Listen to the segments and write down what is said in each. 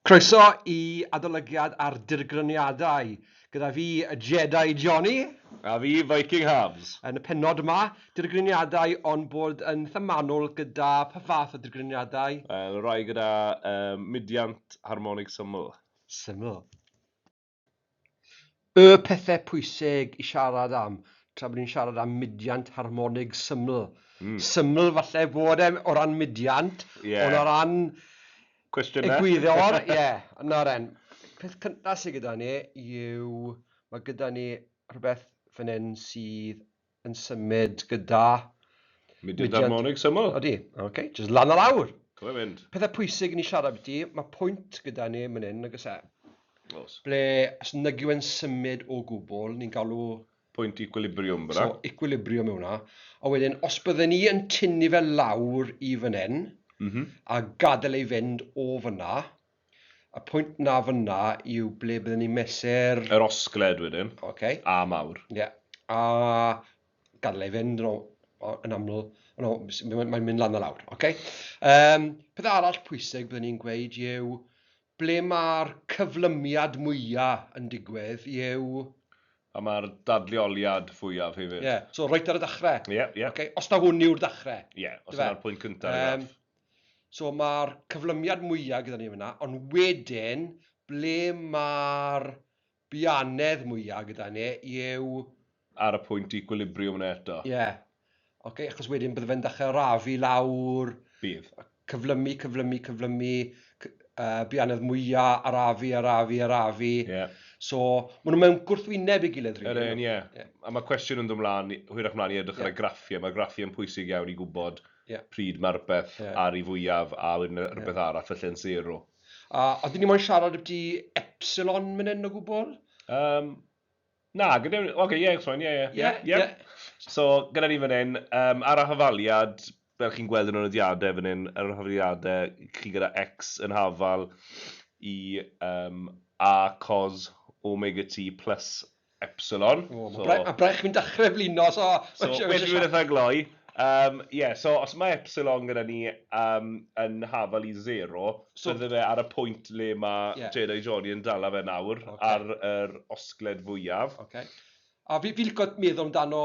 Croeso i adolygiad ar Dirgryniadau, gyda fi y Jedi Johnny. A fi, Viking Halves. Yn y penod yma, Dirgryniadau ond bod yn themanol gyda pa fath o dirgryniadau? Rai gyda mudiant harmonig syml. Syml. Y pethau pwysig i siarad am, tra bod ni'n siarad am mudiant harmonig syml. Syml falle bod e o ran mudiant, ond o ran Cwestiynau? egwyddor, yna ren. Peth cyntaf sydd gyda ni yw, mae gyda ni rhywbeth fan hyn sydd yn symud gyda... Mudiant harmonig syml. Odi, oce, jyst lan a lawr. Cofio fynd. Pethau pwysig i ni siarad byti, mae pwynt gyda ni fan hyn, nag oes e? Os. Ble, os nagyw yn symud o gwbl, ni'n galw... Pwynt equilibrium fyna. So, equilibrium yw hwnna. A wedyn, os byddwn ni yn tynnu fe lawr i fan hyn, a gadael ei fynd o fyna, y pwynt na fyna yw ble byddwn ni'n mesur... Yr osgled wedyn. Okay. A mawr. Ie. A gadael ei fynd yn aml, mae'n mynd lan a lawr. Okay. Peth arall pwysig byddwn ni'n gweud yw ble mae'r cyflymiad mwyaf yn digwydd yw... A mae'r dadleoliad fwyaf hefyd. Ie, so reit ar y dechrau. Ie. Okay. Os na hwn yw'r dechrau. Ie, os yna'r pwynt cyntaf. So mae'r cyflymiad mwyaf gyda ni fyna, ond wedyn, ble mae'r bianedd mwyaf gyda ni yw... Ar y pwynt equilibrium yna eto. Ie. Okay, achos wedyn bydde fe'n dechrau rafu lawr... Bydd. Cyflymu, bianedd mwyaf, arafu. Ie. So, maen nhw mewn gwrthwyneb i gilydd. Ie. A mae cwestiwn yn dod ymlaen, hwyrach mlaen i edrych ar y graffiau. Mae graffiau'n pwysig iawn i gwybod pryd mae'r beth ar ei fwyaf a wedyn rhywbeth arall felly'n zero. A dyn ni moyn siarad ydy epsilon mynd hyn o gwbl? Na, gyda ni... Oce, ie. So, gyda ni fan hyn, ar y hafaliad, fel chi'n gweld yn y nodiadau fan hyn, ar y hafaliadau, chi gyda X yn hafal i A cos omega T plus epsilon. A braich fi'n dechrau blino, so... Wedyn dwi'n eitha gloi. So os mae epsilon gyda ni yn hafal i 0, bydde fe ar y pwynt le mae Jedi Johnny yn dala fe nawr ar yr osgled fwyaf. A fi licio meddwl amdano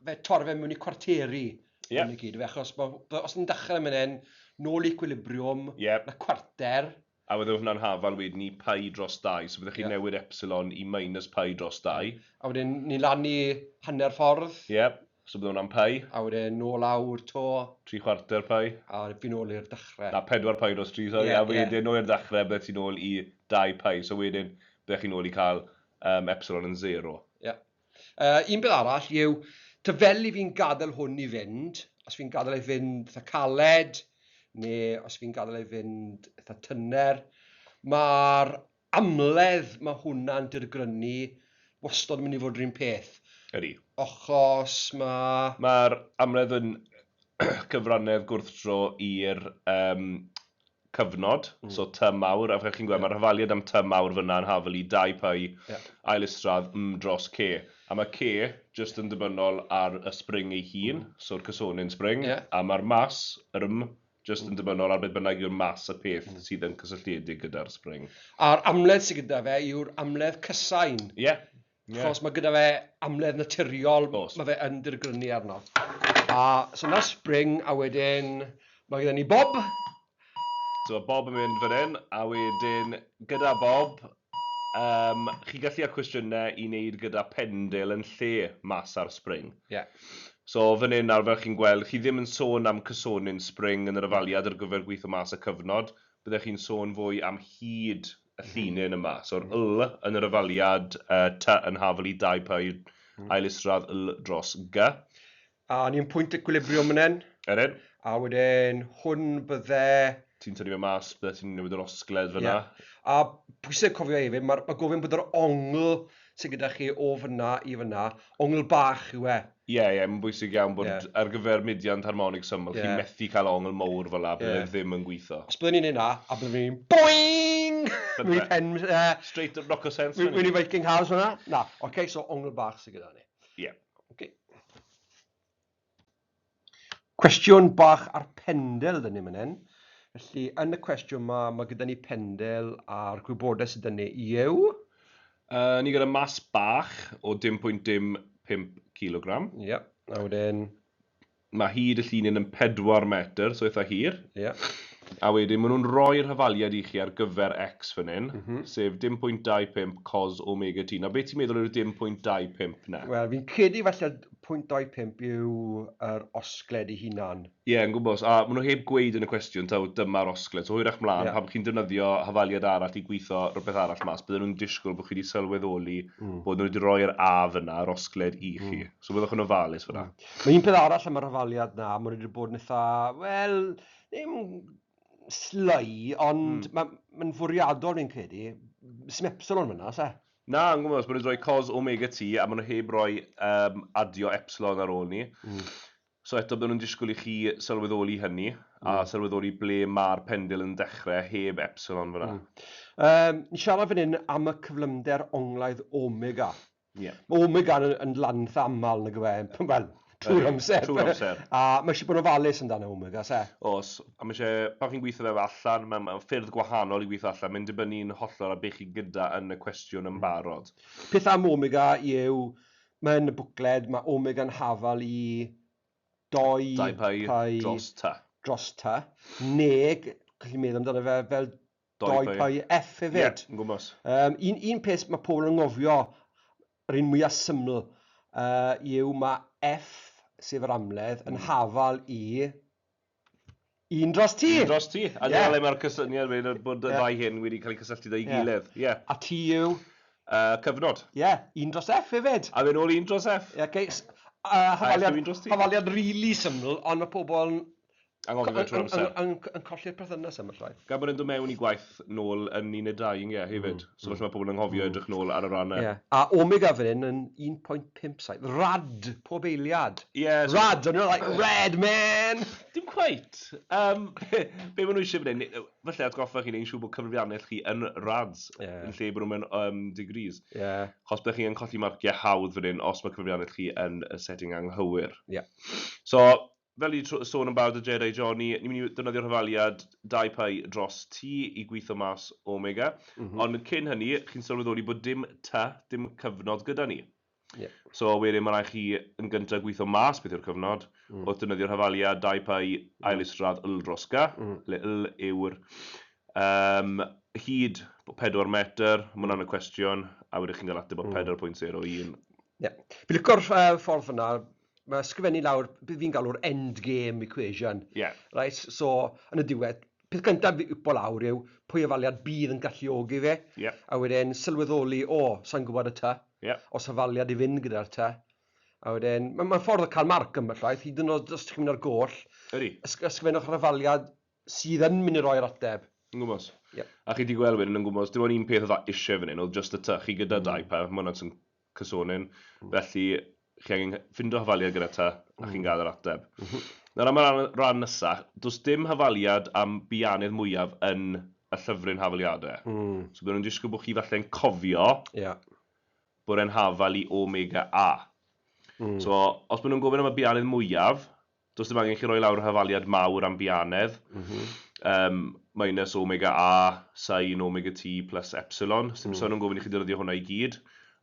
fe torri fe mewn i cwarteri. Achos os ni'n dechrau mynd hyn, nôl i equilibrium, na cwarter. A wedyn hwnna'n hafal wedyn i pi dros 2, so byddech chi'n newid epsilon i minus pi dros 2. A wedyn ni lan i hanner ffordd. So bydd hwnna'n pi. A wedyn nôl awr to. 3/4 pi. A fi nôl i'r dechrau. Na, 4 pi dros 3, sorry. A wedyn nôl i'r dechrau byddech chi'n nôl i 2 pi, so wedyn byddech chi'n nôl i cael epsilon yn 0. Un beth arall yw, tyfelu fi'n gadael hwn i fynd, os fi'n gadael ei fynd eitha caled, neu os fi'n gadael ei fynd eitha tynner, mae'r amledd mae hwnna'n dirgrynu wastad yn mynd i fod rhywun peth. Ydy. Achos mae... Mae'r amledd yn cyfrannedd gwrthdro i'r cyfnod, so ty mawr, a fe chi'n gweld mae'r hafaliad am ty mawr fyna yn hafal i 2 pi ailustradd dros c. A mae c jyst yn dibynol ar y spring ei hun, so'r cysonyn spring, a mae'r mas, yr jyst yn dibynol ar beth bynnag yw'r mas y peth sydd yn cysylltiedig gyda'r spring. A'r amledd sydd gyda fe yw'r amledd cysain. Achos mae gyda fe amledd naturiol, mae fe yn dirgrynu arno. So na spring, a wedyn mae gyda ni Bob. So Bob yn mynd fan hyn, a wedyn gyda Bob, chi gallu ar cwestiynau i wneud gyda pendil yn lle mas ar spring. So fan hyn nawr fel chi'n gweld, chi ddim yn sôn am cysonyn spring yn yr afaliad ar gyfer gweithio mas y cyfnod, byddech chi'n sôn fwy am hyd y llinyn yma. So'r l yn yr afaliad ty yn hafal i 2 pi ailustradd l dros g. A ni'n pwynt equilibrium yn hyn. Erin. A wedyn hwn bydde... Ti'n tynnu fe mas, bydde ti'n newid yr osgled fyna. A pwysig cofio hefyd, mae gofyn bod yr ongl sydd gyda chi o fyna i fyna, ongl bach yw e. Ie, mae'n bwysig iawn bod ar gyfer mudiant harmonig syml, chi'n methu cael ongl mowr fel la, bydde ddim yn gweithio. Os byddwn ni'n ei na, a byddwn ni'n boing! Mi'n pen... Straight up rock o sense. Mi'n i Viking Halves fyna? Na, oce, so ongl bach sydd gyda ni. Ie. Cwestiwn bach ar pendel dyn ni'n mynd hyn. Felly, yn y cwestiwn mae gyda ni pendel a'r gwybodaeth sydd ni yw. Ni gyda mas bach o 10.5 kg. Ie, a wedyn... Mae hyd y llunyn yn 4 metr, so eitha hir. Ie. A wedyn, maen nhw'n rhoi'r hyfaliad i chi ar gyfer X fan hyn, sef 10.25 cos omega t. Na, beth ti'n meddwl yw'r 10.25 na? Wel, fi'n credu falle 0.25 yw yr osgled ei hunan. Ie, yn gwybod. A maen nhw heb gweud yn y cwestiwn, taw dyma'r osgled. So hwyrach mlaen, pan chi'n defnyddio hyfaliad arall i gweithio rhywbeth arall mas, bydden nhw'n disgwyl bod chi wedi sylweddoli bod nhw wedi rhoi'r a fyna, yr osgled i chi. So byddwch yn ofalus fyna. Mae un peth arall am yr hyfaliad na, maen nhw wedi bod yn eitha, wel, ddim slai, ond mae'n fwriadol fi'n credu. Sym epsilon fyna, se? Na, yn gwybod, maen nhw'n rhoi cos omega t a maen nhw heb rhoi adio epsilon ar ôl ni. So eto, bydden nhw'n disgwyl i chi sylweddoli hynny, a sylweddoli ble mae'r pendil yn dechrau heb epsilon fyna. Ni siarad fan hyn am y cyflymder onglaidd omega. Ie. Mae omega yn lanth aml yn y gwe, wel, trwy'r amser. Trwy'r amser. A mae eisiau bod yn ofalus amdano omega, se? Os, a mae eisiau, pan chi'n gweithio fe allan, mae'n ffyrdd gwahanol i gweithio allan, mae'n dibynnu'n hollol a beth chi gyda yn y cwestiwn yn barod. Peth am omega yw, mae'n y bwcled, mae omega yn hafal i 2 pi dros ta, neg, chi'n meddwl amdano fe fel 2 pi F hefyd. Ie, yn gwybod. Un peth mae pobl yn ngofio, yr un mwyaf syml, yw mae F, sef yr amledd, yn hafal i 1 dros T. 1 dros T. A dyna le mae'r cysyniad bod y ddau hyn wedi cael eu cysylltu ddau gilydd. A T yw? Cyfnod. Ie, 1 dros F hefyd. A fe'n ôl 1 dros F. Hyfaliad rili syml, ond mae pobl yn colli'r perthynas yma llai. Gan bod yn dod mewn i gwaith nôl yn 1.2 hefyd. So mae pobl yn nghofio edrych nôl ar y rannau. A omega fan hyn yn 1.5 saith. Rad pob eiliad. Rad, ond you're like, red man! Dim cweit. Be maen nhw eisiau fan hyn? Felly atgoffa chi'n ein siŵr bod cyfrifiannau chi yn rads yn lle bod nhw'n mewn degrees. Chos byddwch chi yn colli marciau hawdd fan hyn os mae cyfrifiannau chi yn y setting anghywir. So, fel i sôn yn barod y Jedi Johnny, ni'n mynd i defnyddio'r hyfaliad 2 pi dros T i gweithio mas omega. Ond cyn hynny, chi'n sylweddoli bod dim dim cyfnod gyda ni. So wedyn mae rhaid chi yn gyntaf gweithio mas beth yw'r cyfnod, wrth defnyddio'r hyfaliad 2 pi ail-israd l dros g, le l yw'r hyd 4 metr, mae hwnna'n y cwestiwn, a wedyn chi'n cael ateb o 4.01. Fi licio'r ffordd yna, mae ysgrifennu lawr, beth fi'n galw'r endgame equation. Right? So, yn y diwedd, peth gyntaf fi wpo lawr yw pwy hyfaliad bydd yn galluogi fe. A wedyn sylweddoli, sa'n gwybod y ta. Os hyfaliad i fynd gyda'r ta. A wedyn, mae'n ffordd o cael marc yma llaeth, hyd yn oed os chi'n mynd ar goll. Ysgrifennwch yr hyfaliad sydd yn mynd i roi'r ateb. Yn gwybod. A chi wedi gweld wedyn yn gwybod, dim ond un peth oedd eisiau fan hyn, oedd just y ta chi gyda 2 pi, mae hwnna'n sy'n cysonyn. Felly, chi angen ffindo hyfaliad gyda ta, a chi'n gael yr ateb. Nawr am y rhan nesaf, does dim hyfaliad am bianydd mwyaf yn y llyfryn hafaliadau. So byddwn nhw'n disgwyl bod chi falle'n cofio bod e'n hafal i omega A. So, os byddwn nhw'n gofyn am y bianydd mwyaf, does dim angen chi roi lawr y hyfaliad mawr am bianydd. Minus omega A, sin omega T plus epsilon. Sim sôn nhw'n gofyn i chi defnyddio hwnna i gyd.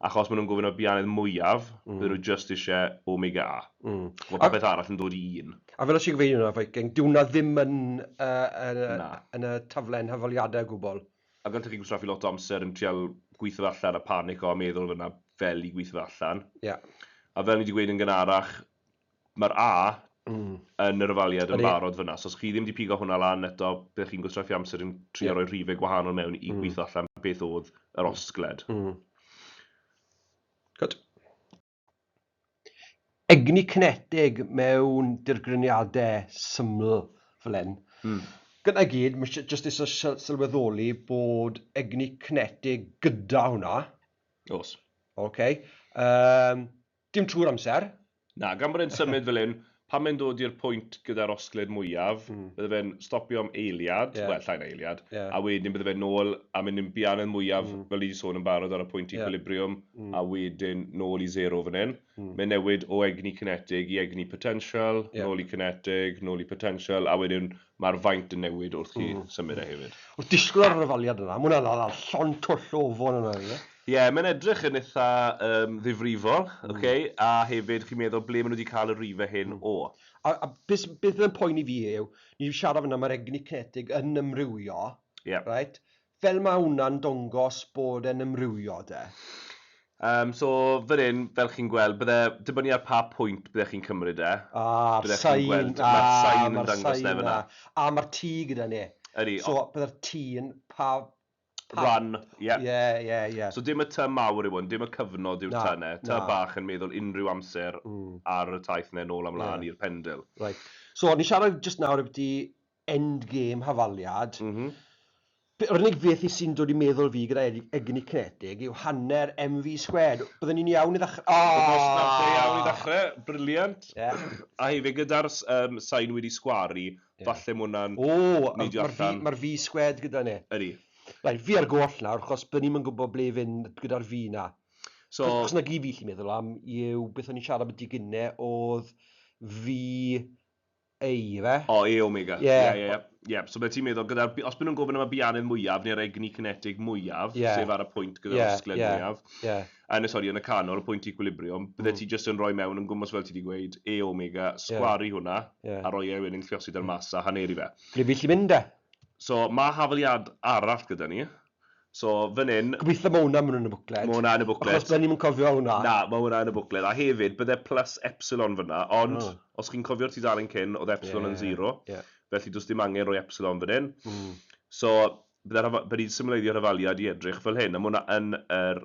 Achos maen nhw'n gofyn o bianydd mwyaf, bydden nhw just eisiau omega A. Mae popeth arall yn dod i 1. A fel os i'n gyfeirio hwnna, Viking, dyw hwnna ddim yn y taflen hyfaliadau gwbl. A gan chi'n gwsraffu lot o amser yn trial gweithio allan a panic o meddwl fyna fel i gweithio allan. A fel ni wedi gweud yn gynharach, mae'r A yn yr hyfaliad yn barod fyna. So os chi ddim wedi pigo hwnna lan eto, byddwch chi'n gwsraffu amser yn trio rhoi rhifau gwahanol mewn i gweithio allan beth oedd yr osgled. Good. Egni kinetig mewn dirgryniadau syml fel hyn. Gyda gyd, mae jyst eisiau sylweddoli bod egni kinetig gyda hwnna. Dim trwy'r amser. Na, gan bod e'n symud fel hyn, pan mae'n dod i'r pwynt gyda'r osgled mwyaf, bydde fe'n stopio am eiliad, wel, llain eiliad, a wedyn bydde fe'n nôl a mynd i'n bianedd mwyaf, fel i wedi sôn yn barod ar y pwynt equilibrium, a wedyn nôl i 0 fan hyn. Mae'n newid o egni kinetig i egni potential, nôl i kinetig, nôl i potential, a wedyn mae'r faint yn newid wrth chi symud e hefyd. Wrth disgwyl ar y rafaliad yna, mae hwnna'n llon twll o ofon yna, ie? Ie, mae'n edrych yn eitha ddifrifol, a hefyd chi'n meddwl ble maen nhw wedi cael y rifau hyn o. A beth yn poen i fi yw, ni wedi siarad fyna mae'r egni kinetig yn ymrywio, right? Fel mae hwnna'n dongos bod e'n ymrywio, de? So, fan hyn, fel chi'n gweld, bydde dibynnu ar pa pwynt bydde chi'n cymryd e. Mae'r sain yn dangos le fyna. A mae'r tŷ gyda ni. So, bydde'r tŷ yn pa... Run, ie. Ie. So dim y ty mawr yw hwn, dim y cyfnod yw'r ty ne. Ty bach yn meddwl unrhyw amser ar y taith ne nôl amlaen i'r pendil. So, ni siarad jyst nawr ydy endgame hafaliad. Yr unig beth sy'n dod i meddwl fi gyda egni kinetig yw hanner MV squared. Bydden ni'n iawn i ddechrau? Iawn i ddechrau, briliant. A hefyd gyda'r sain wedi sgwari, falle mwyn hwnna'n neidio allan. Mae'r V squared gyda ni. Ydi. Fi ar goll nawr, achos bydden ni'n gwybod ble fynd gyda'r fi na. Os na gyd fi chi'n meddwl am, yw beth o'n i'n siarad beth i gynnau oedd fi fe? E omega. Ie. So beth ti'n meddwl, os byd nhw'n gofyn am y bianedd mwyaf, neu'r egni kinetig mwyaf, sef ar y pwynt gyda'r osgled mwyaf, yn y canol, y pwynt equilibrium, bydde ti jyst yn rhoi mewn yn gwmwys fel ti wedi gweud, E omega, sgwari hwnna, a roi e wedyn lliosi da'r mas a haneri fe. Ble fi lli mynd e? So, mae hafaliad arall gyda ni. So, fan hyn... Gobeithio mae hwnna yn y bwcled. Mae hwnna yn y bwcled. Achos bydden ni'n cofio hwnna. Na, mae hwnna yn y bwcled. A hefyd, bydde plus epsilon fyna. Ond, os chi'n cofio'r tudalen cyn, oedd epsilon yn 0. Felly, does dim angen rhoi epsilon fan hyn. So, bydde symleiddio'r hafaliad i edrych fel hyn. A mae hwnna yn yr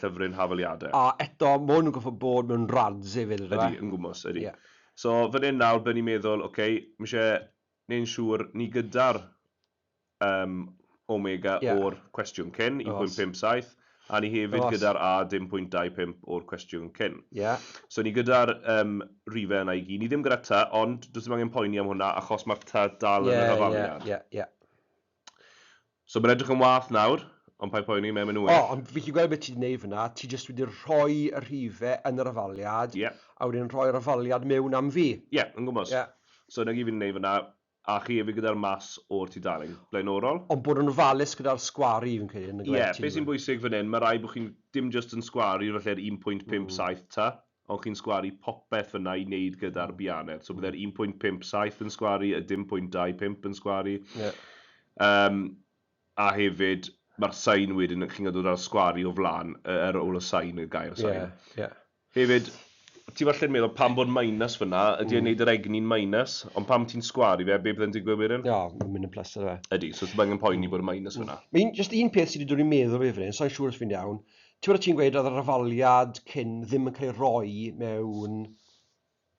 llyfryn hafaliadau. A eto, mae hwnna'n goffo bod mewn rads hefyd. Ydy, yn gwmwys, ydy. So, fan hyn nawr, bydden ni'n meddwl, mi eisiau neu'n siŵr ni gyda'r omega o'r cwestiwn cyn, 1.57, a ni hefyd gyda'r A 0.25 o'r cwestiwn cyn. So ni gyda'r rifau yna i gyd. Ni ddim gyda ty, ond does dim angen poeni am hwnna, achos mae'r ty dal yn y hafaliad. So mae'n edrych yn wath nawr, ond pa'i poeni, mae'n mynd wyth. Ond fi chi gweld beth ti wedi gwneud fyna, ti jyst wedi rhoi y rhifau yn yr hafaliad, a wedyn rhoi'r hafaliad mewn am fi. Ie, yn gwybod. So yna gyd fi'n gwneud fyna, a chi hefyd gyda'r mas o'r tudalen blaenorol. Ond bod yn ofalus gyda'r sgwari fi'n credu. Ie, beth sy'n bwysig fan hyn, mae rai bod chi'n dim just yn sgwari felly'r 1.57 ta, ond chi'n sgwari popeth fyna i wneud gyda'r bianedd. So byddai'r 1.57 yn sgwari, y 0.25 yn sgwari. A hefyd, mae'r sain wedyn chi'n dod ar sgwari o flan, ar ôl y sain, y gair sain. Hefyd, ti falle'n meddwl pam bod minus fyna, ydy e'n neud yr egni'n minus, ond pam ti'n sgwari fe, be byddai'n digwydd wedyn? Mae'n mynd yn plus ar fe. Ydy, so ti'n angen poeni bod y minus fyna. Mae'n just un peth sydd wedi dod i'n meddwl fe fyny, so'n siŵr os fi'n iawn. Ti'n gweud oedd yr hafaliad cyn ddim yn cael ei roi mewn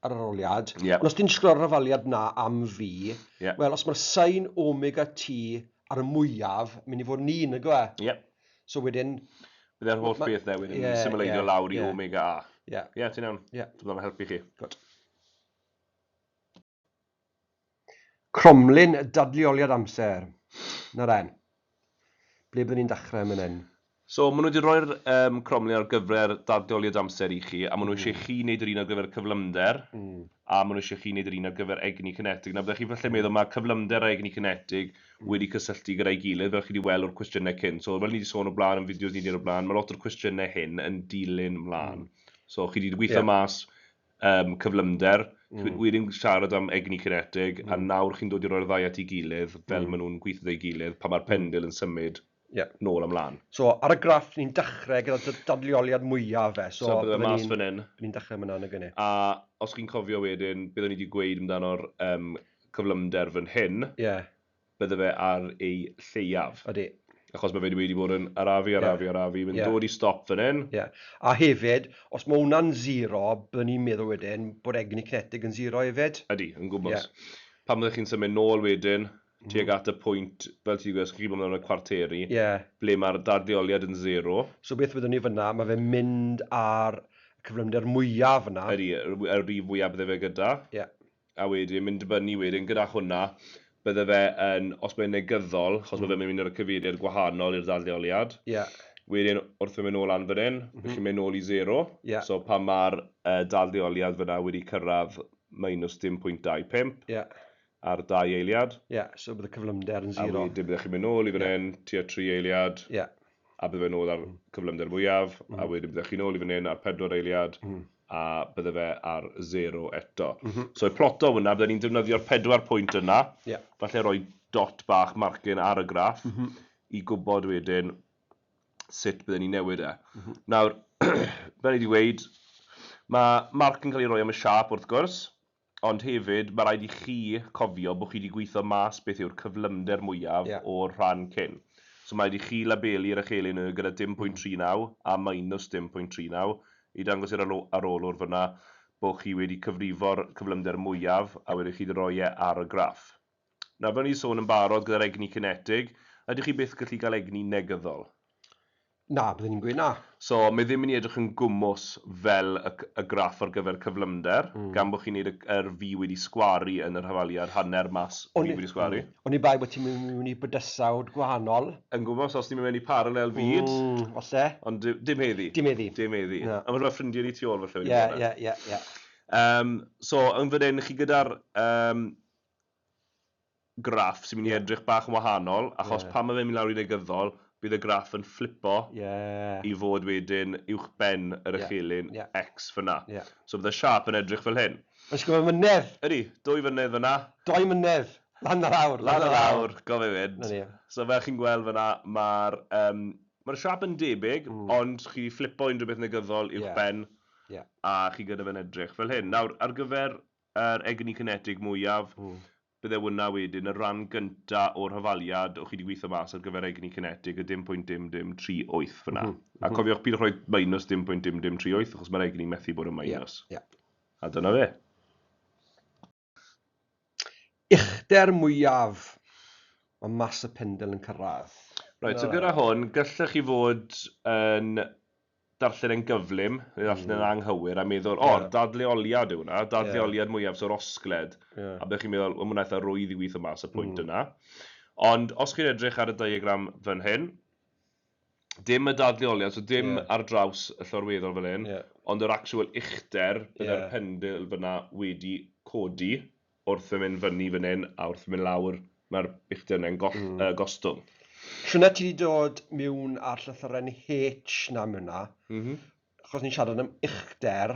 ar yr aroliad. Ond os ti'n sgwrdd yr hafaliad na am fi, wel, os mae'r sain omega t ar y mwyaf, mynd i fod ni yn y gwe. So wedyn... Byddai'r holl beth dde wedyn, symleidio lawr i omega a. Ie, ti'n iawn? Dwi'n meddwl helpu chi. Cromlin dadleoliad amser. Na ren. Ble byddwn ni'n dechrau yn hyn? So, maen nhw wedi rhoi'r cromlin ar gyfer dadleoliad amser i chi, a maen nhw eisiau chi wneud yr un ar gyfer cyflymder, a maen nhw eisiau chi wneud yr un ar gyfer egni kinetig. Na, byddech chi falle meddwl mae cyflymder a egni kinetig wedi cysylltu gyda'i gilydd, fel chi wedi weld o'r cwestiynau cyn. So, fel ni wedi sôn o blaen yn fideos ni wedi o'r blaen, mae lot o'r cwestiynau hyn yn dilyn mlaen. So, chi wedi gweithio mas cyflymder, wedyn siarad am egni kinetig, a nawr chi'n dod i roi'r ddau at ei gilydd, fel maen nhw'n gweithio ei gilydd, pa mae'r pendil yn symud nôl ymlaen. So, ar y graff, ni'n dechrau gyda'r dadleoliad mwyaf fe. So byddai mas fan hyn. Ni'n dechrau fyna yn y gynnu. A os chi'n cofio wedyn, byddwn ni wedi gweud amdano'r cyflymder fan hyn, bydde fe ar ei lleiaf. Ydy. Achos mae fe wedi bod yn arafu, mynd dod i stop fan hyn. A hefyd, os mae hwnna'n 0, byddwn ni'n meddwl wedyn bod egni kinetig yn 0 hefyd. Ydy, yn gwybod. Pan byddech chi'n symud nôl wedyn, tuag at y pwynt, fel ti'n gwybod, chi'n gwybod yn y cwarteri, ble mae'r dadleoliad yn 0. So beth byddwn ni fyna, mae fe'n mynd ar cyflymder mwyaf yna. Ydy, y rif mwyaf bydde fe gyda. a wedyn mynd dibynnu wedyn gyda hwnna, bydde fe yn, os mae'n negyddol, achos mae fe'n mynd ar y cyfeiriad gwahanol i'r ddadleoliad. Wedyn, wrth mynd nôl an fan hyn, felly mynd nôl i 0. So pan mae'r ddadleoliad fyna wedi cyrraedd -0.25 ar 2 eiliad. So bydd y cyflymder yn 0. A wedyn byddech chi'n mynd nôl i fan hyn, tua 3 eiliad. A bydde fe nôl ar cyflymder mwyaf. A wedyn byddech chi'n nôl i fan hyn ar 4 eiliad. A bydde fe ar 0 eto. So i ploto hwnna, bydde ni'n defnyddio'r 4 pwynt yna. Falle rhoi dot bach marcyn ar y graff i gwybod wedyn sut bydde ni'n newid e. Nawr, fel ni wedi dweud, mae marc yn cael ei roi am y siap wrth gwrs, ond hefyd mae rhaid i chi cofio bod chi wedi gweithio mas beth yw'r cyflymder mwyaf o'r rhan cyn. So mae rhaid i chi labelu'r echelin nhw gyda 0.39 a -0.39 i dangos i'r arolwr fyna bod chi wedi cyfrifo'r cyflymder mwyaf a wedi chi roi e ar y graff. Nawr, fel ni sôn yn barod gyda'r egni cinetig, ydych chi byth gallu cael egni negyddol? Na, byddwn ni'n gweud na. So, mae ddim yn edrych yn gwmws fel y graff ar gyfer cyflymder, gan bod chi'n gwneud yr fi wedi sgwaru yn yr hafaliad hanner mas fi wedi sgwaru. O'n i bai bod ti'n mynd i bydysawd gwahanol. Yn gwmws, os ti'n mynd i paralel fyd. Olle. Ond dim heddi. Dim heddi. Dim heddi. A mae'n rhaid ffrindiau ni tu ôl falle. Ie. So, yn fan hyn, chi gyda'r graff sy'n mynd i edrych bach yn wahanol, achos pan mae fe'n mynd lawr i negyddol, bydd y graff yn flipo i fod wedyn uwchben yr echelin X fyna. So bydd y siap yn edrych fel hyn. Oes gyda mynedd? Ydy, 2 fynydd fyna. 2 mynedd. Lan ar awr. Lan ar awr, gof ei fynd. So fel chi'n gweld fyna, mae'r siap yn debyg, ond chi flipo unrhyw beth negyddol uwchben a chi gyda fe'n edrych fel hyn. Nawr, ar gyfer yr egni cinetig mwyaf, bydde hwnna wedyn y rhan gyntaf o'r hafaliad o'ch chi wedi gweithio mas ar gyfer egni cinetig y 0.0038 fyna. A cofiwch byd rhoi -0.0038 achos mae'r egni methu bod yn minus. A dyna fe. Uchder mwyaf mae mas y pendel yn cyrraedd. Right, so gyda hwn, gallech chi fod yn darllen yn gyflym, neu darllen yn anghywir, a meddwl, dadleoliad yw hwnna, dadleoliad mwyaf so'r osgled. A byddech chi'n meddwl, hwnna eitha rwydd i weithio mas y pwynt yna. Ond os chi'n edrych ar y diagram fan hyn, dim y dadleoliad, so dim ar draws y llorweddol fan hyn, ond yr actual uchder, byddai'r pendil fyna wedi codi wrth yn mynd fyny fan hyn, a wrth yn mynd lawr, mae'r uchder yna'n gostwng. Siwna ti wedi dod mewn ar llythyren H na mewn na, achos ni'n siarad am uchder,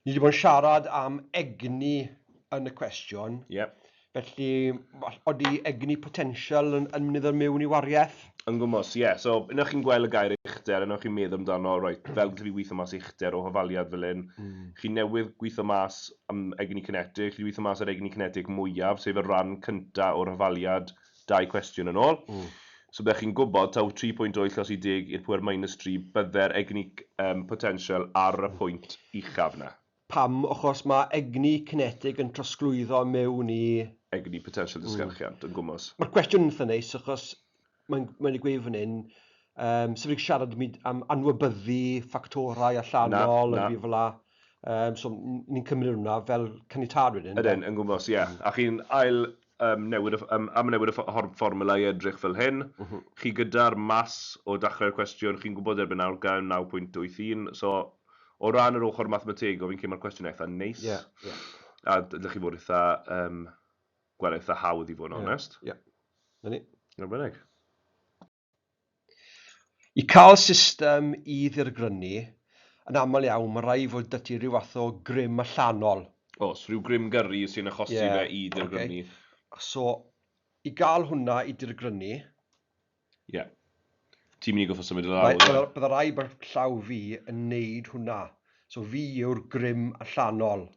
ni wedi bod yn siarad am egni yn y cwestiwn, felly oeddi egni potensial yn mynd iddyn mewn i wariaeth? Yn gwmws, so unwch chi'n gweld y gair uchder, unwch chi'n meddwl amdano, fel gallai fi gweithio mas uchder o hafaliad fel hyn, chi newydd gweithio mas am egni cinetig, chi gweithio mas ar egni cinetig mwyaf, sef y rhan cyntaf o'r hafaliad 2 cwestiwn yn ôl. So byddech chi'n gwybod, taw 3.8 los i 10 i'r pwyr -3, bydde'r egni potensial ar y pwynt uchaf yna. Pam, achos mae egni cinetig yn trosglwyddo mewn i... Egni potensial disgyrchiant, yn gwmws. Mae'r cwestiwn yn eitha neis, achos mae'n ei gweud fan hyn, sef wedi siarad am anwybyddu ffactorau allanol, yn fi fel la. So ni'n cymryd hwnna fel canitad wedyn. Ydyn, yn gwmws, A chi'n ail... newid y fformula i edrych fel hyn. Chi gyda'r mas o dechrau'r cwestiwn, chi'n gwybod erbyn nawr gan 9.81, so o ran yr ochr mathemategol, fi'n cymryd cwestiwn eitha neis. A dylech chi fod eitha, gweld eitha hawdd i fod yn onest. Na ni. Na bynnag. I cael system i ddirgrynu, yn aml iawn, mae rai fod dyti rhyw fath o grym allanol. Os, rhyw grym gyrru sy'n achosi fe i dirgrynu. So, i gael hwnna i dirgrynu... Ti'n mynd i goffo symud y lawr. Bydda rai bod llaw fi yn neud hwnna. So, fi yw'r grym allanol.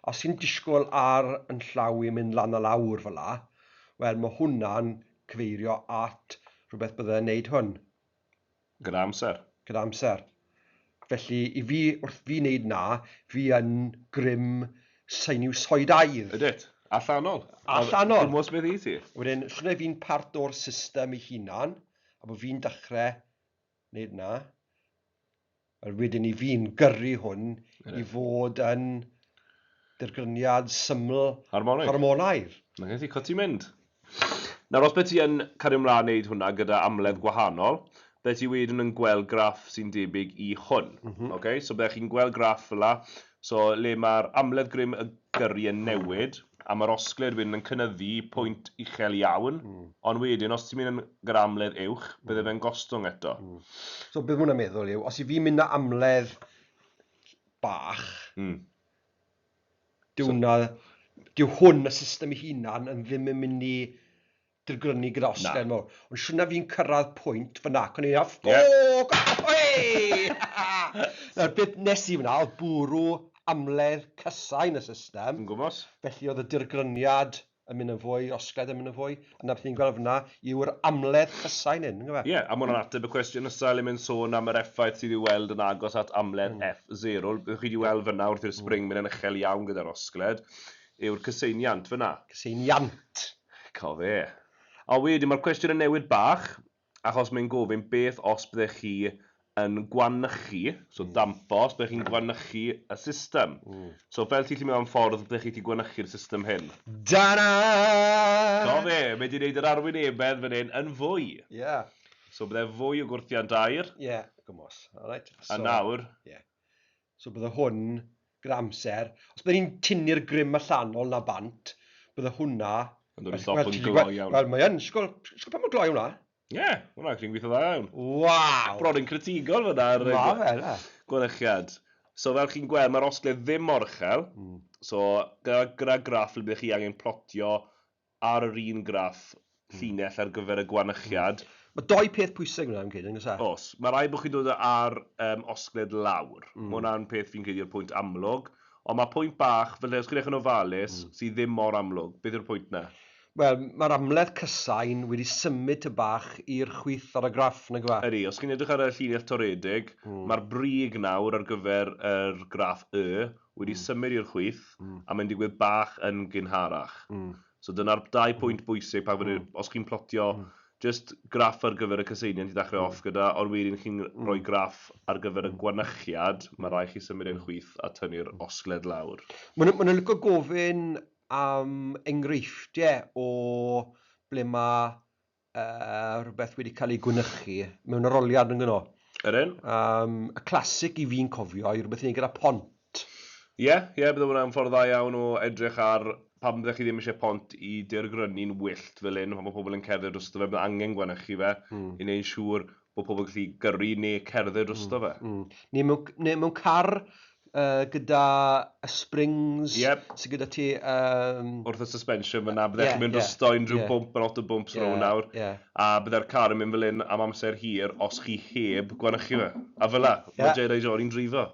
Os ti'n disgwyl ar yn llaw i mynd lan a lawr fel la, wel, mae hwnna'n cyfeirio at rhywbeth bydda'n neud hwn. Gyda amser. Gyda amser. Felly, wrth fi wneud na, fi yn grym sinusoidaidd. Ydych? Allanol. Allanol. Gwmws beth i ti? Wedyn, sy'n fi'n part o'r system ei hunan, a bod fi'n dechrau wneud na, wedyn i fi'n gyrru hwn i fod yn dirgryniad syml Harmonig. harmonaidd. Na gen ti co ti'n mynd. Nawr, os beth ti yn cario ymlaen wneud hwnna gyda amledd gwahanol, beth ti wedyn yn gweld graff sy'n debyg i hwn. Okay? So byddech chi'n gweld graff fel so le mae'r amledd grym y gyrru yn newid, a mae'r osgled wedyn yn cynyddu pwynt uchel iawn, ond wedyn, os ti'n mynd gyda amledd uwch, bydde fe'n gostwng eto. So beth hwnna'n meddwl yw, os i fi'n mynd â amledd bach, dyw hwn y system ei hunan yn ddim yn mynd i dirgrynu gyda osgled mawr. Ond siwrna fi'n cyrraedd pwynt fyna, con i'n off, Nawr, beth nes i fyna, oedd bwrw amledd cysau yn y system. Yn gwybod? Felly oedd y dirgryniad yn mynd yn fwy, osgled yn mynd yn fwy. A na beth ni'n gweld fyna yw'r amledd cysau yn hyn. Ie, a mwyn ateb y cwestiwn nesaf le mynd sôn am yr effaith sydd i weld yn agos at amledd F0. Byddwch chi wedi weld fyna wrth i'r spring mynd yn uchel iawn gyda'r osgled, yw'r cyseiniant fyna. Cyseiniant. Cofe. A wedyn mae'r cwestiwn yn newid bach, achos mae'n gofyn beth os byddech chi yn gwanychu, so dampos, byddech chi'n gwanychu y system. So fel ti'n mewn ffordd byddech chi wedi gwanychu'r system hyn. Da-na! Cofe, mae wedi gwneud yr arwynebedd fan hyn yn fwy. Ie. So bydde fwy o gwrthiant air. Ie, gymos. A nawr. So bydde hwn, gyda amser, os bydde ni'n tynnu'r grym allanol na bant, bydde hwnna... Yn dod i stop yn gloi iawn. Wel, mae yn, sgol pa mae'n gloi hwnna? Ie, hwnna chi'n gweithio dda iawn. Waw! Brodyn critigol fyna ar gwanychiad. So fel chi'n gweld, mae'r osgled ddim mor uchel. So gyda graff le byddech chi angen plotio ar yr un graff llinell ar gyfer y gwanychiad. Mae doi peth pwysig yna am gyd, yn gyda? Os, mae rai bod chi'n dod ar osgled lawr. Mae hwnna'n peth fi'n cyd i'r pwynt amlwg. Ond mae pwynt bach, fel os chi'n eich yn ofalus, sydd ddim mor amlwg. Beth yw'r pwynt na? Wel, mae'r amledd cysau'n wedi symud ty bach i'r chwith ar y graff, na gwa? Ydy, os chi'n edrych ar y llinell toredig, mae'r brig nawr ar gyfer yr graff Y wedi symud i'r chwith, a mae'n digwydd bach yn gynharach. So dyna'r 2 pwynt bwysig, os chi'n plotio just graff ar gyfer y cyseiniant i ddechrau off gyda, ond wedyn chi'n rhoi graff ar gyfer y gwanychiad, mae rai chi symud i'n chwith a tynnu'r osgled lawr. Mae'n licio gofyn am enghreifftiau o ble mae rhywbeth wedi cael ei gwnychu mewn aroliad yn gyno. Ydyn? Y clasic i fi'n cofio i rhywbeth i ni gyda pont. Ie, bydde hwnna'n ffordd dda iawn o edrych ar pam byddech chi ddim eisiau pont i dirgrynu'n wyllt fel hyn, pan mae pobl yn cerdded drosto fe, bydd angen gwanychu fe, i wneud siŵr bod pobl yn gallu gyrru neu cerdded drosto fe. Neu mewn car gyda y springs sydd gyda ti... Wrth y suspension fyna, byddech chi'n mynd drosto unrhyw bwmp yn lot o bwmps row nawr, a byddai'r car yn mynd fel hyn am amser hir os chi heb gwanychu fe. A fel la, mae Jedi Jory'n drifo.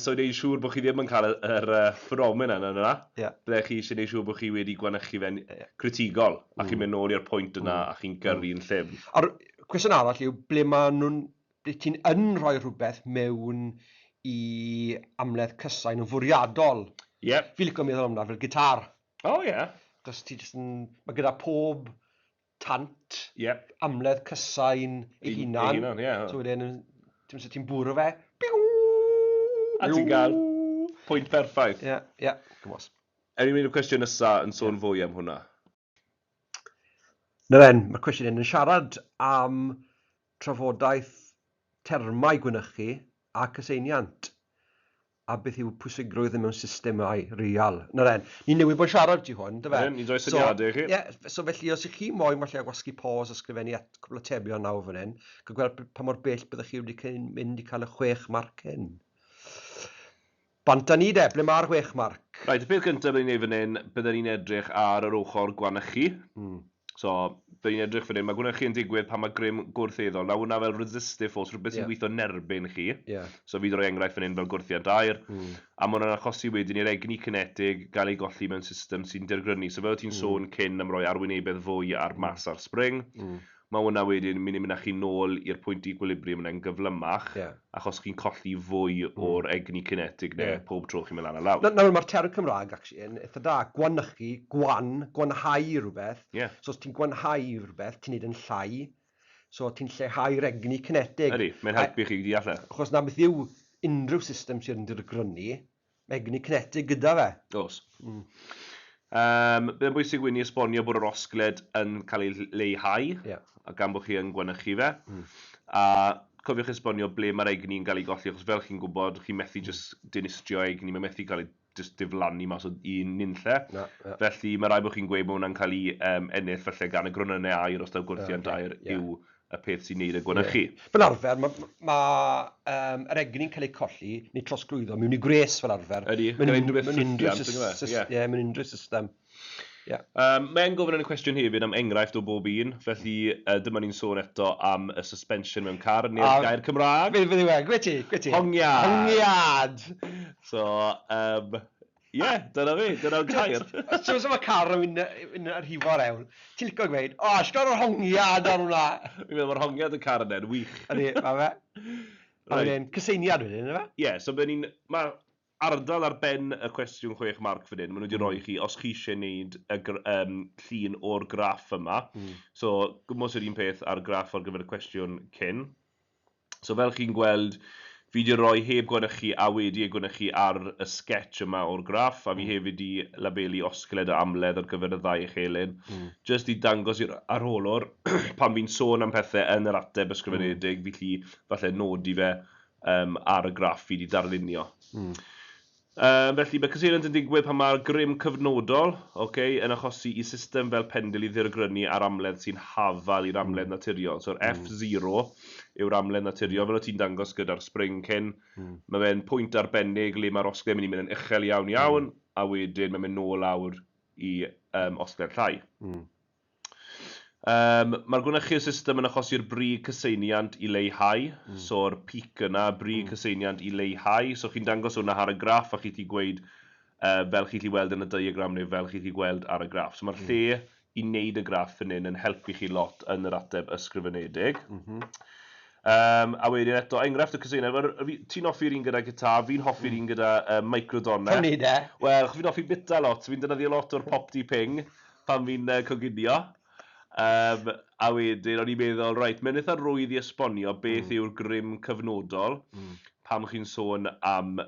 So wneud siŵr bod chi ddim yn cael yr ffenomen yna. Byddech chi eisiau wneud siŵr bod chi wedi gwanychu fe'n critigol, a chi'n mynd nôl i'r pwynt yna a chi'n gyrru'n llym. A'r cwestiwn arall yw, ble ti'n yn rhoi rhywbeth mewn i amledd cysau yn fwriadol. Fi licio meddwl amdano fel gitar. Cos ti jyst yn... Mae gyda pob tant amledd cysau'n ei hunan. So wedyn, ti'n bwrw fe. A ti'n cael pwynt perffaith. Gymos. Ewn ni'n mynd i'r cwestiwn nesaf yn sôn fwy am hwnna. Mae'r cwestiwn yn siarad am trafodaeth termau gwanychu a cyseiniant, a beth yw pwysigrwydd mewn systemau real. Ni'n newid bod siarad ti hwn, dy fe? Ni'n dweud syniadau chi. So felly, os ych chi moyn, falle gwasgu pos, ysgrifennu cwbl o tebion nawr fan hyn, cael gweld pa mor bell byddwch chi wedi mynd i cael y 6 marc hyn. Bant a ni de, ble mae'r 6 marc? Y peth cyntaf byddwn ni'n ei fan hyn, byddwn ni'n edrych ar yr ochr gwanychu. So, byddwn ni'n edrych fan hyn, mae gwanychu yn digwydd pan mae grym gwrtheddol. Na hwnna fel resistive force, rhywbeth sy'n gweithio nerbyn chi. So, fi ddod o enghraifft fan hyn fel gwrthiant air. A mae hwnna'n achosi wedyn i'r egni cinetig gael ei golli mewn system sy'n dirgrynu. So, fel ti'n sôn cyn am roi arwynebedd fwy ar mas ar spring, mae hwnna wedyn mynd â chi nôl i'r pwynt equilibrium yna'n gyflymach, achos chi'n colli fwy o'r egni cinetig neu pob tro chi'n mynd lan a lawr. Nawr, mae'r term Cymraeg yn eitha da, gwanychu, gwanhau rhywbeth. So os ti'n gwanhau rhywbeth, ti'n neud yn llai, so ti'n lleihau'r egni cinetig. Ydy, mae'n helpu chi deall e. Achos na beth yw unrhyw system sy'n dirgrynu, egni cinetig gyda fe. Os. Bydd yn bwysig wedi esbonio bod yr osgled yn cael ei leihau, a gan bod chi yn gwanychu fe. A cofiwch esbonio ble mae'r egni'n cael ei golli, achos fel chi'n gwybod, chi'n methu jyst dinistrio egni, mae'n methu cael ei jyst diflannu mas o un nunlle. Felly mae rai bod chi'n gweud bod hwnna'n cael ei ennill felly gan y gronynau air os daw gwrthiant air yw y peth sy'n neud y gwanychu. Fel arfer, mae'r egni'n cael ei colli neu trosglwyddo mewn i gres fel arfer. Ydy, gyda unrhyw beth ffrithiant. Mewn unrhyw system. Mae'n gofyn yn y cwestiwn hefyd am enghraifft o bob un, felly dyma ni'n sôn eto am y suspension mewn car, neu'r gair Cymraeg. Fe ddiwe, gwe ti? Hongiad! Hongiad! So, dyna fi, dyna'r gair. Os yma car yn mynd ar hifo'r ewn, ti'n licio gweud, sgor o'r hongiad ar hwnna. Fi'n meddwl mae'r hongiad y car yna'n wych. Ydy, ma fe. A wedyn, cyseiniad wedyn, yna fe? Ie, so mae ardal ar ben y cwestiwn 6 marc fan hyn, maen nhw wedi rhoi chi, os chi eisiau gwneud y llun o'r graff yma. So, gwmwys yr un peth ar graff ar gyfer y cwestiwn cyn. So, fel chi'n gweld, fi wedi rhoi heb gwanychu a wedi ei gwanychu ar y sketch yma o'r graff, a fi hefyd wedi labelu osgled a amledd ar gyfer y ddau uchelyn. Jyst i dangos i'r arholwr, pan fi'n sôn am pethau yn yr ateb ysgrifenedig, fi falle nodi fe ar y graff fi wedi darlunio. Felly, mae cyseiriant yn digwydd pan mae'r grym cyfnodol yn achosi i system fel pendil i ddirgrynu ar amledd sy'n hafal i'r amledd naturiol. So'r F0 yw'r amledd naturiol, fel o ti'n dangos gyda'r spring cyn. Mae fe'n pwynt arbennig le mae'r osgled yn mynd yn uchel iawn, a wedyn mae'n mynd nôl lawr i osgled llai. Mae'r gwanychu'r system yn achosi'r brig cyseiniant i leihau, so'r pic yna, brig cyseiniant i leihau, so chi'n dangos hwnna ar y graff a chi ti gweud fel chi ti weld yn y diagram neu fel chi ti gweld ar y graff. So mae'r lle i wneud y graff yn helpu chi lot yn yr ateb ysgrifenedig. A wedyn eto, enghraifft y cyseiniant, ti'n hoffi'r un gyda gitar, fi'n hoffi'r un gyda microdonau. Hwni de? Wel, fi'n hoffi bita lot, fi'n defnyddio lot o'r pop-di-ping pan fi'n coginio. A wedyn, o'n i'n meddwl, mae'n eitha rwydd i esbonio beth yw'r grym cyfnodol pam chi'n sôn am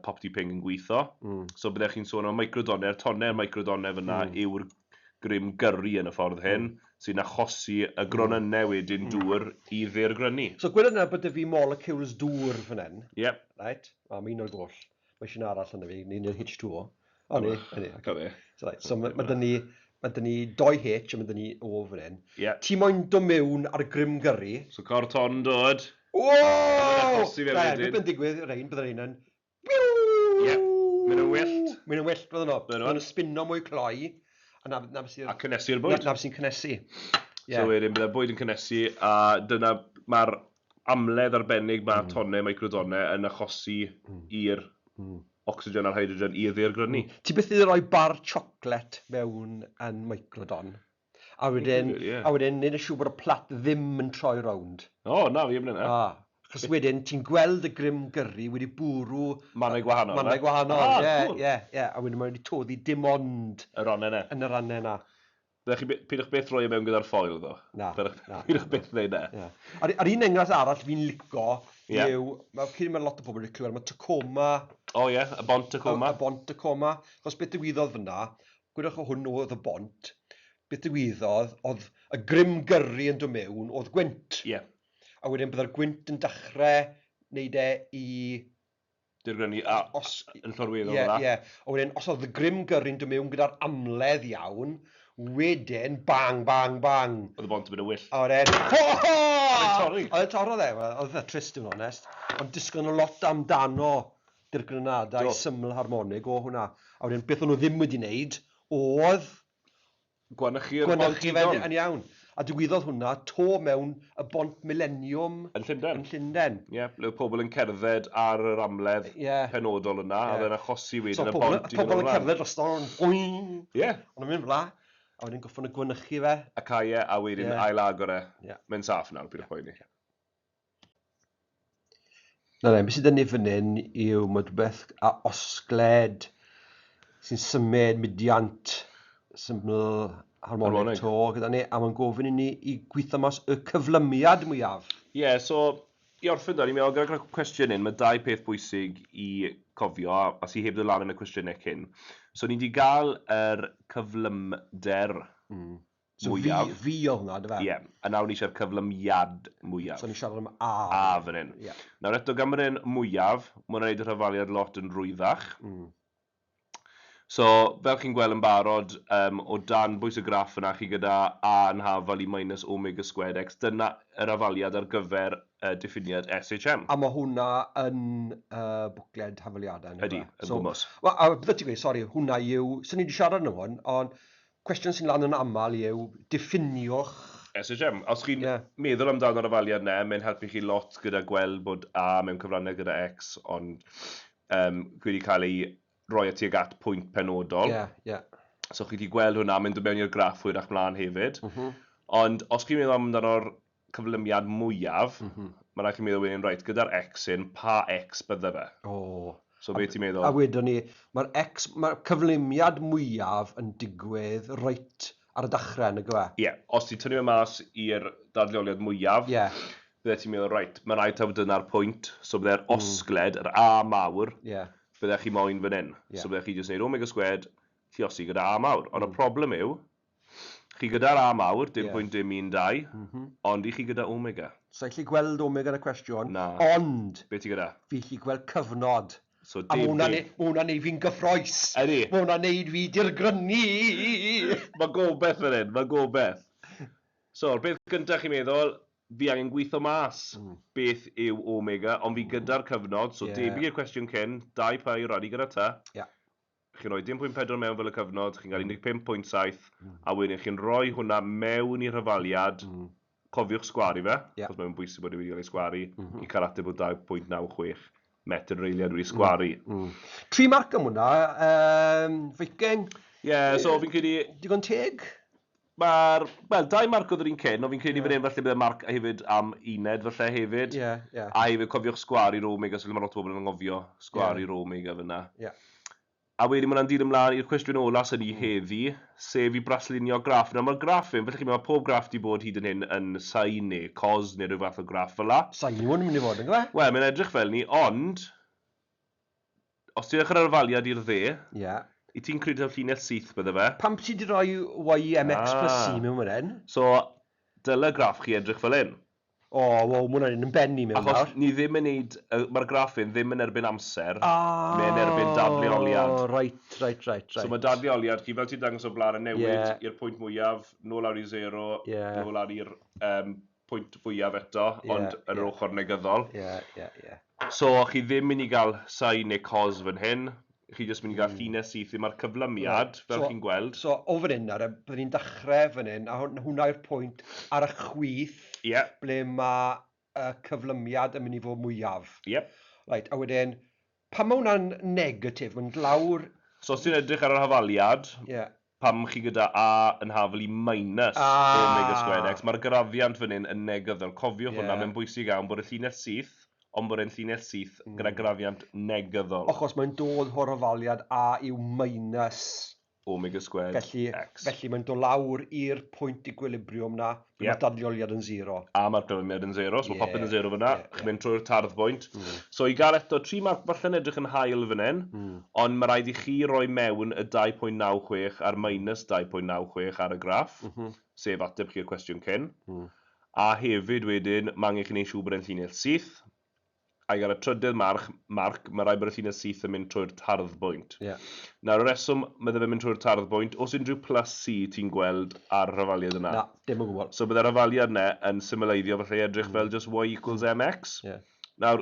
pop-di-ping yn gweithio. So byddech chi'n sôn am microdonau, tonne'r microdonau fyna yw'r grym gyrru yn y ffordd hyn, sy'n achosi y gronynau wedyn dŵr i ddirgrynu. So gwed yna bod fi molecules dŵr fan hyn. Yep. Right? Mae un o'r goll. Mae eisiau arall yna fi, ni'n yr H2O. O, ni. So mae dyn ni 2H a mae dyn ni O fan hyn. Ti moyn do mewn ar y grym gyrru. So cor ton dod. Wow! Bydd yn digwydd, bydd yn un yn... Mynd yn wyllt. Mynd yn wyllt, bydd yn o. Bydd yn spinno mwy cloi. A cynnesu'r bwyd. Na sy'n cynnesu. So wedyn, bydd y bwyd yn cynnesu, a dyna mae'r amledd arbennig mae'r tonnau microdonau yn achosi i'r oxygen a'r hydrogen i'r ddirgrynu. Ti byth i roi bar sioclet mewn yn microdon? A wedyn, nid yn siŵr bod y plat ddim yn troi rownd. Na, fi ymwneud yna. Chos wedyn, ti'n gweld y grym gyrru wedi bwrw... Mannau gwahanol. Ie. A wedyn mae wedi toddi dim ond... Y rannau yna. Yn y rannau yna. Pidwch beth roi mewn gyda'r ffoil, ddo. Na. Pidwch beth ddeud na. Ar un enghraifft arall fi'n lico yw... Mae lot o bobl wedi clywed, mae Tacoma... y bont Tacoma. Y bont Tacoma. Chos beth ddigwyddodd fyna, gwydwch o hwn oedd y bont, beth ddigwyddodd, oedd y grym gyrru yn dod mewn, oedd gwynt. A wedyn byddai'r gwynt yn dechrau wneud i... Dirgrynu yn llorweddol yna. A wedyn, os oedd y grym gyrru'n dod mewn gyda'r amledd iawn, wedyn, bang, bang, bang. Oedd y bont yn mynd y wyll. A wedyn, Oedd y torrodd e, oedd y trist yn onest. Ond disgwyl nhw lot amdano Dirgryniadau syml harmonig o hwnna. A wedyn, beth o'n nhw ddim wedi wneud, oedd... Gwanychu'r bont yn iawn. A digwyddodd hwnna to mewn y bont millennium yn Llundain. Ie, ble pobl yn cerdded ar yr amledd penodol yna, a fe'n achosi wedyn y bont i fynd pobl yn cerdded dros o'n boing. Ie. Ond yn mynd fla, a wedyn goffon y gwanychu fe. A cae a wedyn ail-agor e. Mae'n saff nawr, bydd y poeni. Beth sydd yn ei fan hyn yw mod beth a osgled sy'n symud mudiant syml harmonig to gyda ni, a mae'n gofyn i ni i gweithio mas y cyflymiad mwyaf. So I orffen da, ni'n meddwl gyda'r cwestiwn un, mae dau peth bwysig i cofio, a sy'n heb ddod lan yn y cwestiynau cyn. So, ni wedi cael yr cyflymder mwyaf. Fi o hwnna, dy fe? Ie, a nawr ni eisiau'r cyflymiad mwyaf. So, ni siarad am A. A fan hyn. Nawr eto gan bod e'n mwyaf, mae'n gwneud y rhafaliad lot yn rwyddach. So, fel chi'n gweld yn barod, o dan bwys y graff yna, chi gyda A yn hafal i minus omega squared x, dyna y rafaliad ar gyfer diffiniad SHM. A mae hwnna yn bwcled hafaliadau. Ydy, yn gwmws. A bydde ti'n gweud, sori, hwnna yw, sy'n ni wedi siarad yn hwn, ond cwestiwn sy'n lan yn aml yw diffiniwch SHM. Os chi'n meddwl amdano'r rafaliad yna, mae'n helpu chi lot gyda gweld bod A mewn cyfrannau gyda X, ond wedi cael ei roi at tuag at pwynt penodol. So chi wedi gweld hwnna, mynd o mewn i'r graff hwyrach mlaen hefyd. Ond os chi'n meddwl amdano'r cyflymiad mwyaf, mae rhaid chi'n meddwl wedyn, reit, gyda'r X yn, pa X bydde fe? So beth ti'n meddwl? A wedyn ni, mae'r cyflymiad mwyaf yn digwydd reit ar y dechrau yn y gwe. Ie, os ti'n tynnu mas i'r dadleoliad mwyaf, bydde ti'n meddwl, reit, mae rhaid taw dyna'r pwynt. So bydde'r osgled, yr A mawr, bydde chi moyn fan hyn. So bydde chi jyst wneud omega squared, lluosi gyda A mawr. Ond y problem yw, chi gyda'r A mawr, dim pwynt dim 1,2, ond i chi gyda omega. So, i chi gweld omega yn y cwestiwn, ond beth ti gyda? Fi chi gweld cyfnod. So, a mae hwnna'n neud fi'n gyffroes. Ydy. Mae hwnna'n neud fi dirgrynu. Mae gobeth fan hyn, mae gobeth. So, beth gyntaf chi'n meddwl, fi angen gweithio mas beth yw omega, ond fi gyda'r cyfnod, so debyg i'r cwestiwn cyn, 2 pi radi gyda ta. Chi'n rhoi 10.4 mewn fel y cyfnod, chi'n cael 15.7, a wedyn chi'n rhoi hwnna mewn i'r rhafaliad, cofiwch sgwari fe, achos mae'n bwysig bod wedi cael ei sgwari, i cael ateb o 2.96 metr reiliad wedi sgwari. 3 marc am hwnna, Viking. Ie, so fi'n credu... Digon teg? Wel, 2 marc oedd yr un cyn, ond fi'n credu fan hyn falle bydd marc hefyd am uned falle hefyd. A hefyd cofiwch sgwari'r omega, so mae lot o bobl yn ngofio sgwari'r omega fyna. A wedyn mae'n dyn ymlaen i'r cwestiwn ola sy'n ni heddi, sef i braslunio graff. Nawr mae'r graff yn, felly mae pob graff wedi bod hyd yn hyn yn sain neu cos neu rhyw fath o graff fel la. Sain yw yn mynd i fod yn gwe? Wel, mae'n edrych fel ni, ond os ti'n edrych ar yr faliad i'r dde, i ti'n credu taw llinell syth bydde fe. Pam ti wedi rhoi YMX plus C mewn fan hyn? So, dyle graff chi edrych fel hyn. Wow, mae hwnna'n yn benni mewn nawr. Achos ni ddim yn neud, mae'r graff yn ddim yn erbyn amser, mae'n erbyn dadleoliad. Right. So mae dadleoliad, chi fel ti'n dangos o blaen yn newid i'r pwynt mwyaf, nôl ar i 0, nôl ar i'r pwynt fwyaf eto, ond yr ochr negyddol. So chi ddim mynd i gael sain neu cos fan hyn, chi jyst mynd i gael llinell syth i mae'r cyflymiad, fel chi'n gweld. So o fan hyn, byddwn ni'n dechrau fan hyn, a hwnna yw'r pwynt ar y chwith, ble mae cyflymiad yn mynd i fod mwyaf. Right, a wedyn, pam mae hwnna'n negatif, mae'n lawr... So os ti'n edrych ar yr hafaliad, pam chi gyda A yn hafal i minus omega squared x, mae'r grafiant fan hyn yn negyddol. Cofiwch hwnna, mae'n bwysig iawn bod y llinell syth, ond bod e'n llinell syth gyda grafiant negyddol. Achos mae'n dod o'r hafaliad A yw minus omega squared x. Felly mae'n dod lawr i'r pwynt equilibrium na, mae'r dadleoliad yn 0. A mae'r cyflymiad yn 0, so mae popeth yn 0 fyna, chi'n mynd trwy'r tardd bwynt. So i gael eto 3 marc falle'n edrych yn hael fan hyn, ond mae rhaid i chi roi mewn y 2.96 a'r minus 2.96 ar y graff, sef ateb chi'r cwestiwn cyn. A hefyd wedyn, mae angen chi'n ei siŵr bod e'n llinell syth, a i gael y trydydd marc, mae rhaid bod y llinell syth yn mynd trwy'r tardd bwynt. Nawr, y reswm bydde fe'n mynd trwy'r tardd bwynt, os unrhyw plus C ti'n gweld ar y rhafaliad yna? Na, dim yn gwybod. So bydde'r rhafaliad yna yn symleiddio falle edrych fel just y equals mx. Nawr,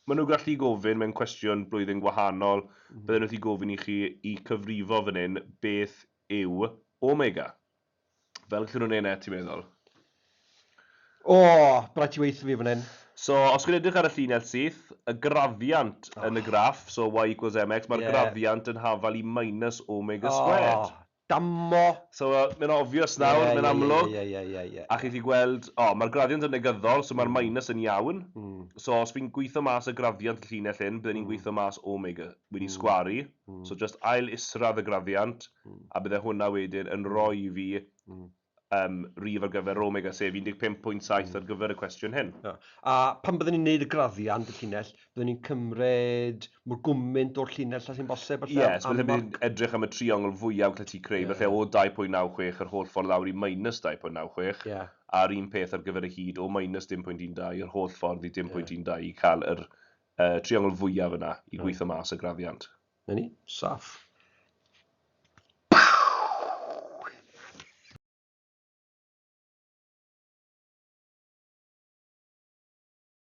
maen nhw gallu gofyn mewn cwestiwn blwyddyn gwahanol, bydden nhw gallu gofyn i chi i cyfrifo fan hyn beth yw omega. Fel chi'n nhw'n ei ti'n meddwl? Braidd ti weithio fi fan hyn. So, os chi'n edrych ar y llinell syth, y grafiant yn y graff, so y equals mx, mae'r grafiant yn hafal i minus omega squared. Damo! So, mae'n obvious nawr, mae'n amlwg. A chi wedi gweld, mae'r grafiant yn negyddol, so mae'r minus yn iawn. So, os fi'n gweithio mas y grafiant y llinell hyn, byddwn ni'n gweithio mas omega wedi sgwari. So, just ail isradd y grafiant, a bydde hwnna wedyn yn rhoi fi rif ar gyfer omega, sef 15.7 ar gyfer y cwestiwn hyn. A pan byddwn ni'n neud y graddiant y llinell, byddwn ni'n cymryd mwy gwmynt o'r llinell a sy'n bosib? Yes, byddwn ni'n edrych am y triongl fwyaf lle ti creu, felly o 2.96 yr holl ffordd lawr i minus 2.96, a'r un peth ar gyfer y hyd o minus 1.12 yr holl ffordd i 1.12 i cael yr triongl fwyaf yna i gweithio mas y graddiant. Na ni, saff.